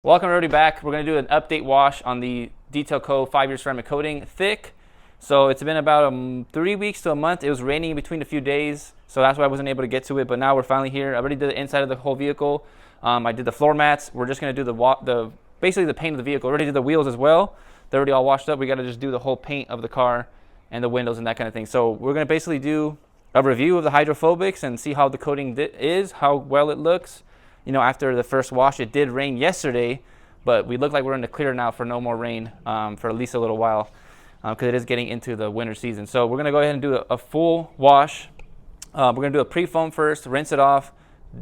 Welcome everybody back. We're going to do an update wash on the Detail Co 5-year ceramic coating thick. So it's been about 3 weeks to a month. It was raining in between a few days, so that's why I wasn't able to get to it, but now we're finally here. I already did the inside of the whole vehicle. I did the floor mats. We're just going to do basically the paint of the vehicle. Already did the wheels as well. They're already all washed up. We got to just do the whole paint of the car and the windows and that kind of thing. So we're going to basically do a review of the HydroPhobics and see how the coating is, how well it looks. You know, after the first wash, it did rain yesterday, but we look like we're in the clear now for no more rain for at least a little while, because it is getting into the winter season. So we're going to go ahead and do a full wash. We're going to do a pre-foam first, rinse it off,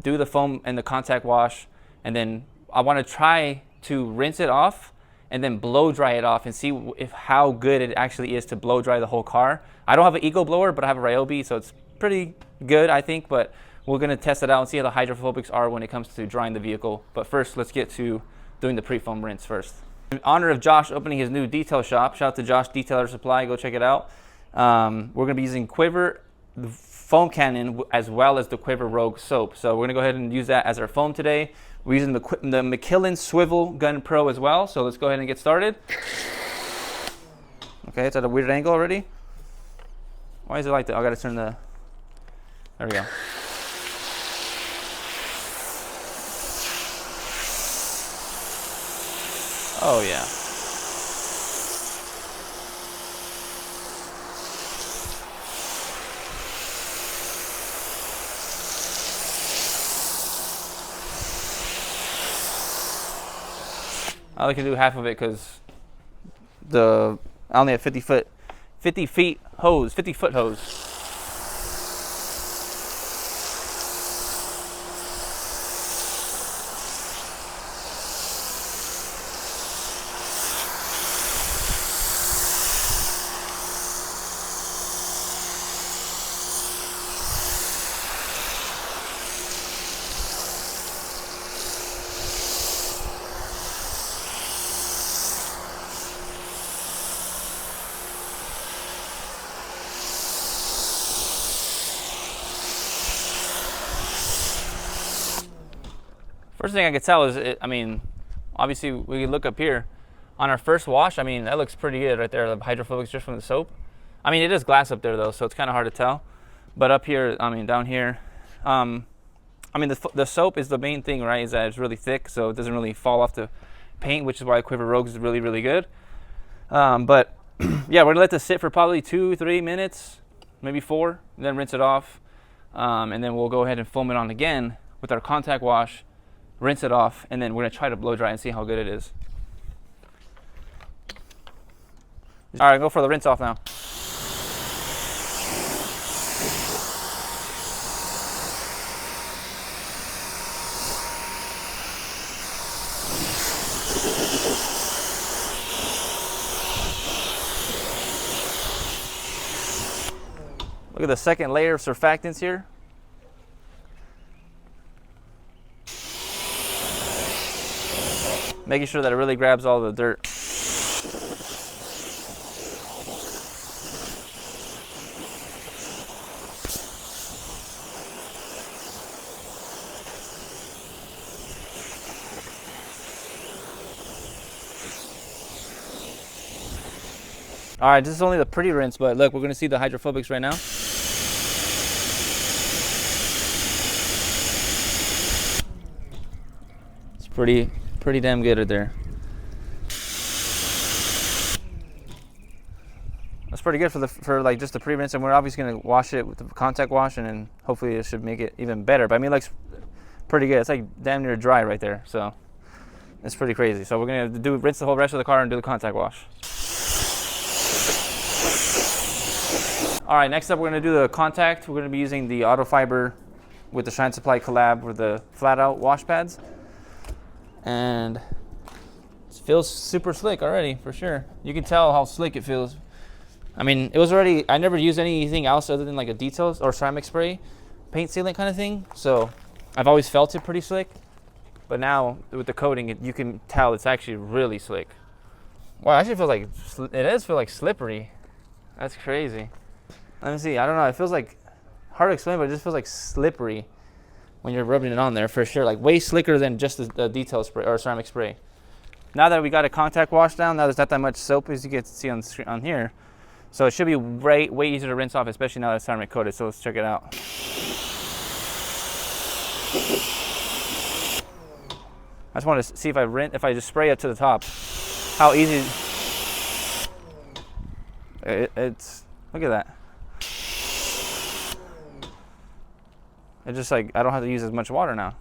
do the foam and the contact wash, and then I want to try to rinse it off and then blow dry it off and see how good it actually is to blow dry the whole car. I don't have an Eco blower, but I have a Ryobi, so it's pretty good, I think, but we're going to test it out and see how the hydrophobics are when it comes to drying the vehicle. But first, let's get to doing the pre-foam rinse first. In honor of Josh opening his new detail shop, shout out to Josh Detailer Supply, go check it out. We're going to be using Quiver the foam cannon as well as the Quiver Rogue soap. So we're going to go ahead and use that as our foam today. We're using the McKillen Swivel Gun Pro as well. So let's go ahead and get started. Okay, it's at a weird angle already. Why is it like that? I got to turn the... There we go. Oh yeah. I like to do half of it because I only have 50 foot hose. First thing I could tell is, obviously we look up here on our first wash. I mean, that looks pretty good right there, the hydrophobics just from the soap. I mean, it is glass up there though, so it's kind of hard to tell. But up here, down here, the soap is the main thing, right? Is that it's really thick, so it doesn't really fall off the paint, which is why Quiver Rogue is really, really good. But yeah, we're gonna let this sit for probably 2-3 minutes, maybe 4, and then rinse it off. And then we'll go ahead and foam it on again with our contact wash. Rinse it off, and then we're going to try to blow dry and see how good it is. All right, go for the rinse off now. Look at the second layer of surfactants here. Making sure that it really grabs all the dirt. All right, this is only the pretty rinse, but look, we're gonna see the hydrophobics right now. It's pretty damn good right there. That's pretty good for like just the pre-rinse, and we're obviously gonna wash it with the contact wash, and then hopefully it should make it even better. But I mean, it looks pretty good. It's like damn near dry right there, so it's pretty crazy. So we're gonna rinse the whole rest of the car and do the contact wash. All right, next up we're gonna do the contact. We're gonna be using the Auto Fiber with the Shine Supply collab with the flat out wash pads. And it feels super slick already, for sure. You can tell how slick it feels. I mean, it was already, I never used anything else other than like a detail or ceramic spray, paint sealant kind of thing. So I've always felt it pretty slick. But now with the coating, you can tell it's actually really slick. Wow, it actually feels like, it does feel like slippery. That's crazy. Let me see, I don't know, it feels like, hard to explain, but it just feels like slippery when you're rubbing it on there, for sure. Like way slicker than just the detail spray or ceramic spray. now that we got a contact wash down, now there's not that much soap as you get to see on here. So it should be way easier to rinse off, especially now that it's ceramic coated. So let's check it out. I just want to see if I just spray it to the top, how easy it's. Look at that. It's just like I don't have to use as much water now.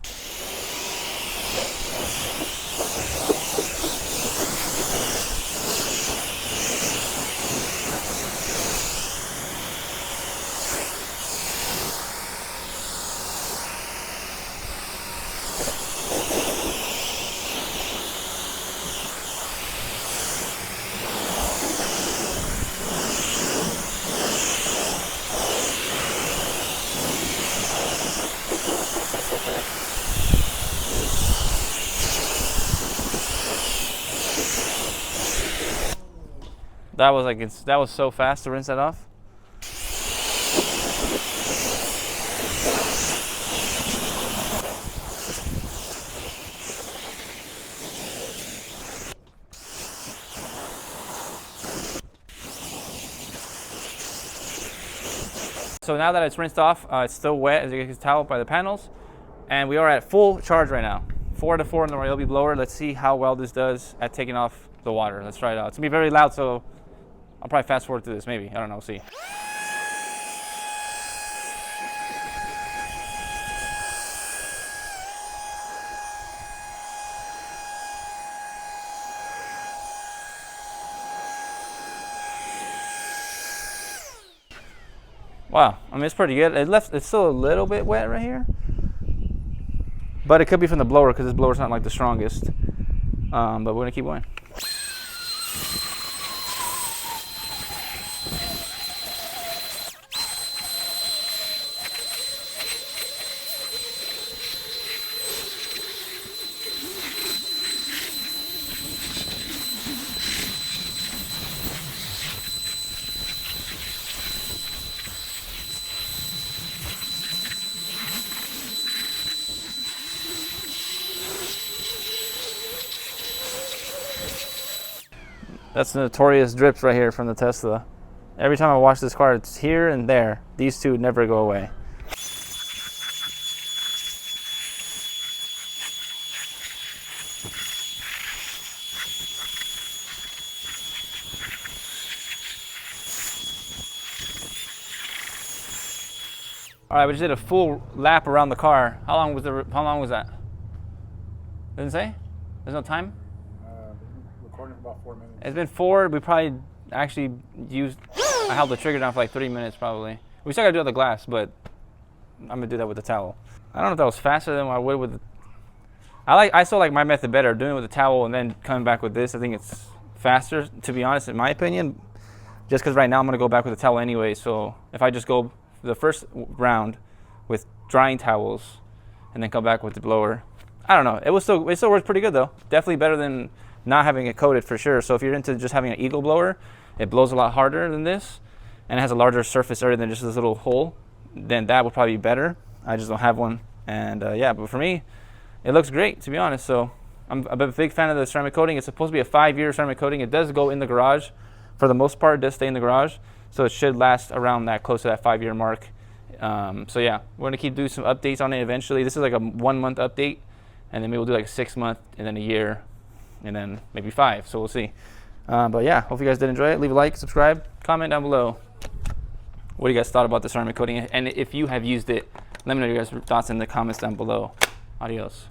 That was so fast to rinse that off. So now that it's rinsed off, it's still wet, as you can tell by the panels, and we are at full charge right now. 4 to 4 in the Ryobi blower. Let's see how well this does at taking off the water. Let's try it out. It's gonna be very loud, so I'll probably fast forward through this, maybe. I don't know, we'll see. Wow, I mean, it's pretty good. It's still a little bit wet right here, but it could be from the blower because this blower's not like the strongest. But we're gonna keep going. That's the notorious drips right here from the Tesla. Every time I wash this car, it's here and there. These two never go away. All right, we just did a full lap around the car. How long was that? Didn't say? There's no time? Recording for about 4 minutes. It's been 4. We probably actually I held the trigger down for like 30 minutes probably. We still gotta do it with the glass, but I'm gonna do that with the towel. I don't know if that was faster than what I would with I still like my method better, doing it with the towel and then coming back with this. I think it's faster, to be honest, in my opinion. Just because right now I'm gonna go back with the towel anyway, so if I just go the first round with drying towels and then come back with the blower, I don't know. It still works pretty good though. Definitely better than not having it coated for sure. So if you're into just having an Eagle blower, it blows a lot harder than this and it has a larger surface area than just this little hole, then that would probably be better. I just don't have one. And yeah, but for me, it looks great, to be honest. So I'm a big fan of the ceramic coating. It's supposed to be a 5-year ceramic coating. It does go in the garage. For the most part, it does stay in the garage. So it should last around that, close to that 5-year mark. So yeah, we're gonna keep doing some updates on it eventually. This is like a 1-month update, and then maybe we'll do like a 6-month, and then a year, and then maybe 5. So we'll see. But yeah, hope you guys did enjoy it. Leave a like, subscribe, comment down below. What do you guys thought about the ceramic coating? And if you have used it, let me know your guys' thoughts in the comments down below. Adios.